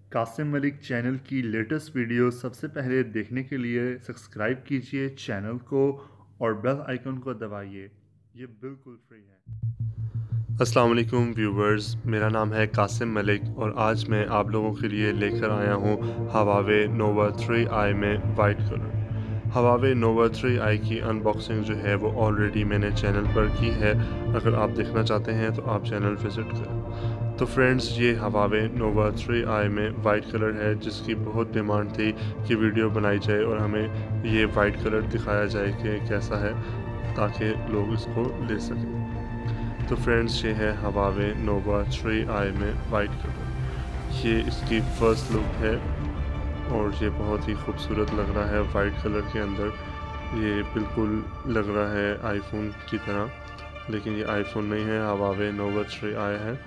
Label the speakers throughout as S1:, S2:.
S1: Qasim Malik channel की latest video सबसे पहले देखने के लिए सब्सक्राइब कीजिए चैनल को और बेल आइकन को दबाइए। ये बिल्कुल फ्री है। अस्सलाम वालेकुम व्यूवर्स, मेरा नाम है कासिम मलिक और आज मैं आप लोगों के लिए लेकर आया हूँ हवावे नोवा 3i में वाइट कलर। हवावे नोवा 3i की अनबॉक्सिंग जो है वो ऑलरेडी मैंने चैनल पर की है। अगर आप देखना चाहते हैं तो आप चैनल विज़िट करें। तो फ्रेंड्स, ये हवावे नोवा 3i में वाइट कलर है जिसकी बहुत डिमांड थी कि वीडियो बनाई जाए और हमें ये वाइट कलर दिखाया जाए कि कैसा है, ताकि लोग इसको ले सकें। तो फ्रेंड्स, ये है हवावे नोवा 3i में वाइट कलर। ये इसकी फ़र्स्ट लुक है और ये बहुत ही खूबसूरत लग रहा है वाइट कलर के अंदर। ये बिल्कुल लग रहा है आईफोन की तरह, लेकिन ये आईफोन नहीं है, हवावे नोवा 3i है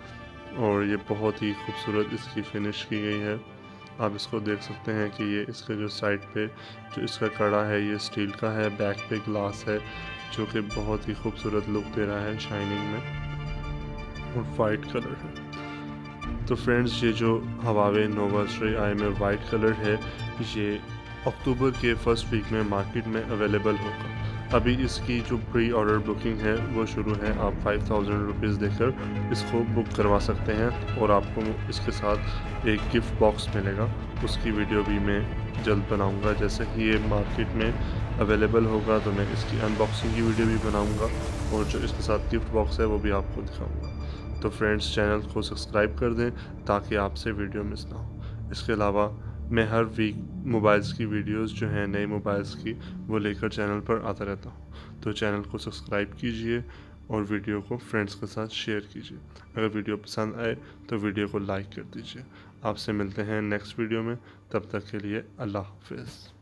S1: और ये बहुत ही खूबसूरत इसकी फिनिश की गई है। आप इसको देख सकते हैं कि ये इसके जो साइड पे जो इसका कड़ा है ये स्टील का है, बैक पे ग्लास है जो कि बहुत ही खूबसूरत लुक दे रहा है शाइनिंग में, और वाइट कलर है। तो फ्रेंड्स, ये जो हवावे नोवा 3i में वाइट कलर है ये अक्टूबर के फर्स्ट वीक में मार्केट में अवेलेबल होगा। अभी इसकी जो प्री ऑर्डर बुकिंग है वो शुरू है। आप 5000 रुपीज़ देकर इसको बुक करवा सकते हैं और आपको इसके साथ एक गिफ्ट बॉक्स मिलेगा। उसकी वीडियो भी मैं जल्द बनाऊंगा। जैसे ही ये मार्केट में अवेलेबल होगा तो मैं इसकी अनबॉक्सिंग की वीडियो भी बनाऊंगा और जो इसके साथ गिफ्ट बॉक्स है वो भी आपको दिखाऊंगा। तो फ्रेंड्स, चैनल को सब्सक्राइब कर दें ताकि आपसे वीडियो मिस ना हो। इसके अलावा मैं हर वीक मोबाइल्स की वीडियोस जो हैं नए मोबाइल्स की वो लेकर चैनल पर आता रहता हूँ। तो चैनल को सब्सक्राइब कीजिए और वीडियो को फ्रेंड्स के साथ शेयर कीजिए। अगर वीडियो पसंद आए तो वीडियो को लाइक कर दीजिए। आपसे मिलते हैं नेक्स्ट वीडियो में, तब तक के लिए अल्लाह हाफ़िज़।